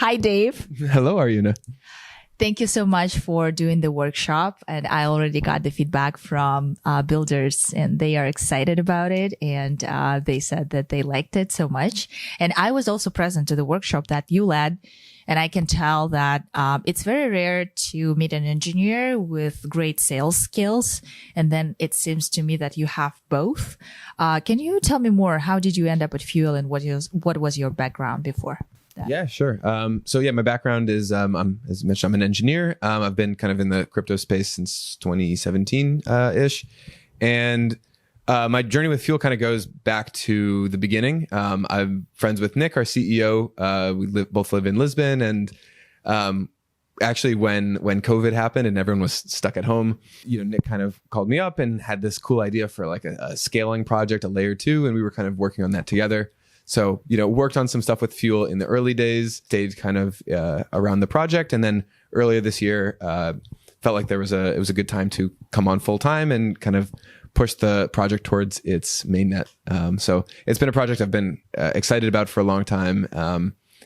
Hi, Dave. Hello, Aruna. Thank you so much for doing the workshop. And I already got the feedback from builders, and they are excited about it. And they said that they liked it so much. And I was also present to the workshop that you led. And I can tell that it's very rare to meet an engineer with great sales skills. And then it seems to me that you have both. Can you tell me more? How did you end up at Fuel, and what was your background before that? Yeah, sure. My background is, as mentioned, I'm an engineer. I've been kind of in the crypto space since 2017-ish. And my journey with Fuel kind of goes back to the beginning. I'm friends with Nick, our CEO. We both live in Lisbon. And actually, when COVID happened and everyone was stuck at home, Nick kind of called me up and had this cool idea for like a scaling project, a layer 2. And we were kind of working on that together. So, worked on some stuff with Fuel in the early days, stayed kind of around the project. And then earlier this year, felt like it was a good time to come on full time and kind of push the project towards its mainnet. So it's been a project I've been excited about for a long time.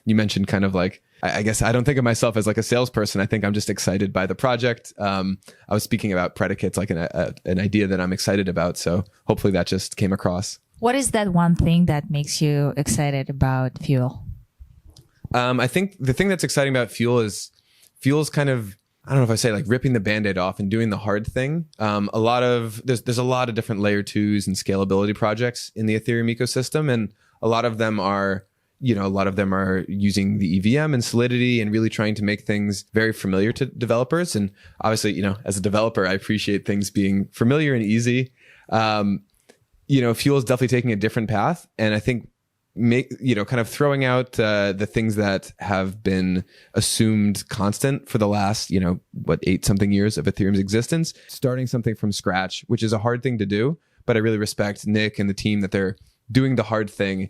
You mentioned kind of like, I guess I don't think of myself as like a salesperson. I think I'm just excited by the project. I was speaking about predicates, like an idea that I'm excited about. So hopefully that just came across. What is that one thing that makes you excited about Fuel? I think the thing that's exciting about Fuel's kind of, I don't know if I say like ripping the Band-Aid off and doing the hard thing. There's a lot of different layer 2s and scalability projects in the Ethereum ecosystem. And a lot of them are using the EVM and Solidity and really trying to make things very familiar to developers. And obviously, as a developer, I appreciate things being familiar and easy. Fuel is definitely taking a different path. And I think kind of throwing out the things that have been assumed constant for the last, 8-something years of Ethereum's existence, starting something from scratch, which is a hard thing to do. But I really respect Nick and the team that they're doing the hard thing,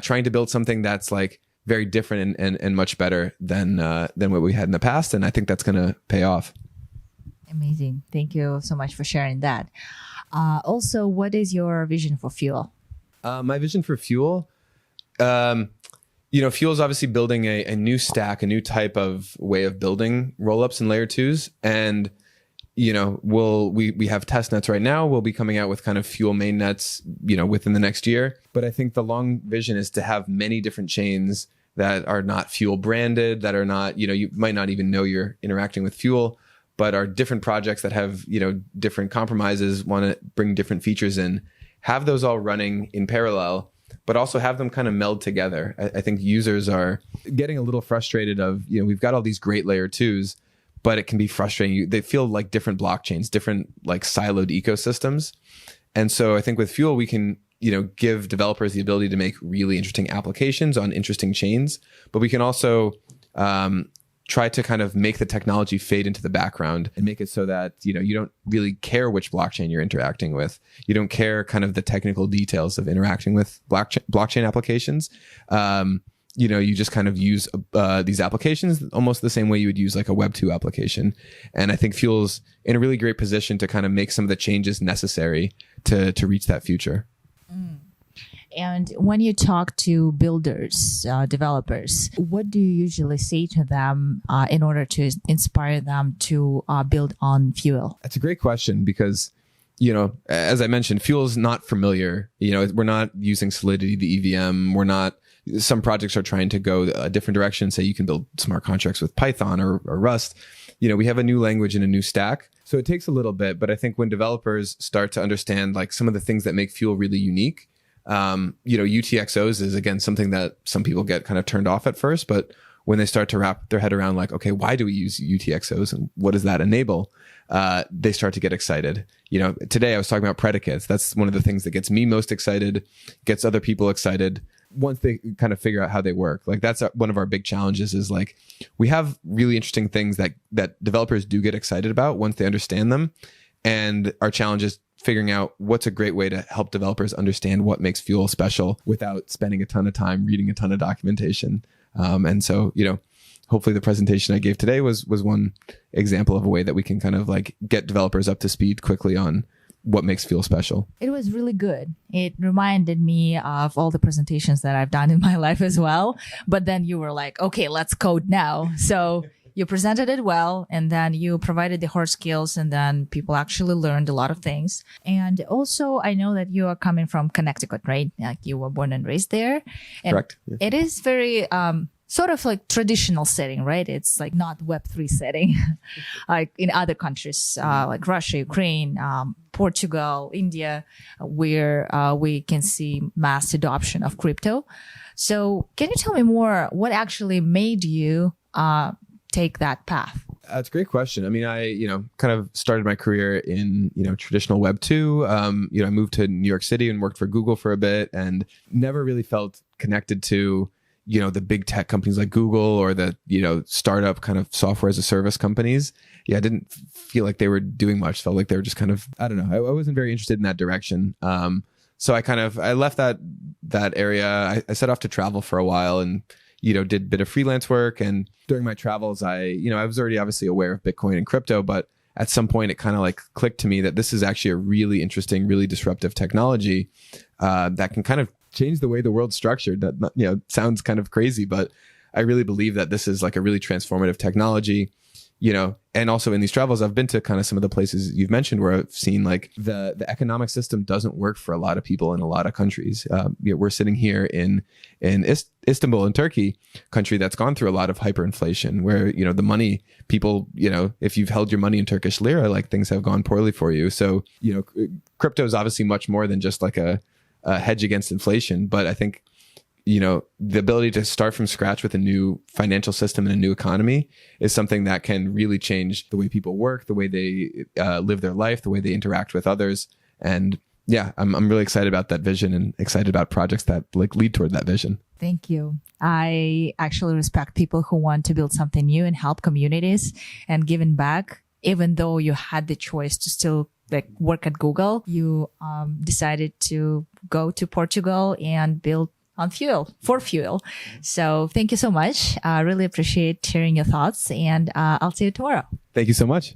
trying to build something that's like very different and much better than what we had in the past. And I think that's going to pay off. Amazing. Thank you so much for sharing that. Also, what is your vision for Fuel? My vision for Fuel, Fuel is obviously building a new stack, a new type of way of building rollups and layer 2s. And, we have test nets right now. We'll be coming out with kind of Fuel mainnets, within the next year. But I think the long vision is to have many different chains that are not Fuel branded, that are not, you might not even know you're interacting with Fuel, but are different projects that have, different compromises, want to bring different features in, have those all running in parallel, but also have them kind of meld together. I think users are getting a little frustrated of, we've got all these great layer 2s, but it can be frustrating. They feel like different blockchains, different like siloed ecosystems. And so I think with Fuel, we can, give developers the ability to make really interesting applications on interesting chains, but we can also try to kind of make the technology fade into the background and make it so that, you don't really care which blockchain you're interacting with. You don't care kind of the technical details of interacting with blockchain applications. You just kind of use these applications almost the same way you would use like a Web 2 application. And I think Fuel's in a really great position to kind of make some of the changes necessary to reach that future. And when you talk to builders, developers, what do you usually say to them in order to inspire them to build on Fuel? That's a great question because, as I mentioned, Fuel is not familiar. We're not using Solidity, the EVM. Some projects are trying to go a different direction. Say you can build smart contracts with Python or Rust. We have a new language and a new stack. So it takes a little bit, but I think when developers start to understand like some of the things that make Fuel really unique, UTXOs is again something that some people get kind of turned off at first, but when they start to wrap their head around like, okay, why do we use UTXOs and what does that enable? They start to get excited. Today I was talking about predicates. That's one of the things that gets me most excited, gets other people excited once they kind of figure out how they work. Like that's one of our big challenges is like, we have really interesting things that developers do get excited about once they understand them. And our challenge is figuring out what's a great way to help developers understand what makes Fuel special without spending a ton of time reading a ton of documentation. And so, hopefully the presentation I gave today was one example of a way that we can kind of like get developers up to speed quickly on what makes Fuel special. It was really good. It reminded me of all the presentations that I've done in my life as well. But then you were like, okay, let's code now. So you presented it well, and then you provided the hard skills, and then people actually learned a lot of things. And also, I know that you are coming from Connecticut, right? Like you were born and raised there. And Correct. Yeah. it is very sort of like traditional setting, right? It's like not Web3 setting like in other countries like Russia, Ukraine, Portugal, India, where we can see mass adoption of crypto. So can you tell me more what actually made you take that path? That's a great question. I mean, I, kind of started my career in, traditional Web 2. I moved to New York City and worked for Google for a bit and never really felt connected to, the big tech companies like Google or the, startup kind of software as a service companies. Yeah, I didn't feel like they were doing much. Felt like they were just kind of, I don't know. I wasn't very interested in that direction. So I left that area. I set off to travel for a while and, did a bit of freelance work. And during my travels, I was already obviously aware of Bitcoin and crypto, but at some point it kind of like clicked to me that this is actually a really interesting, really disruptive technology that can kind of change the way the world's structured. That, sounds kind of crazy, but I really believe that this is like a really transformative technology. And also in these travels, I've been to kind of some of the places you've mentioned where I've seen like the economic system doesn't work for a lot of people in a lot of countries. We're sitting here in Istanbul in Turkey, country that's gone through a lot of hyperinflation where, the money people, if you've held your money in Turkish lira, like things have gone poorly for you. So, crypto is obviously much more than just like a hedge against inflation. But I think, the ability to start from scratch with a new financial system and a new economy is something that can really change the way people work, the way they live their life, the way they interact with others. And yeah, I'm really excited about that vision and excited about projects that like lead toward that vision. Thank you. I actually respect people who want to build something new and help communities and giving back, even though you had the choice to still like work at Google. You decided to go to Portugal and build on for Fuel. So thank you so much. I really appreciate sharing your thoughts, and I'll see you tomorrow. Thank you so much.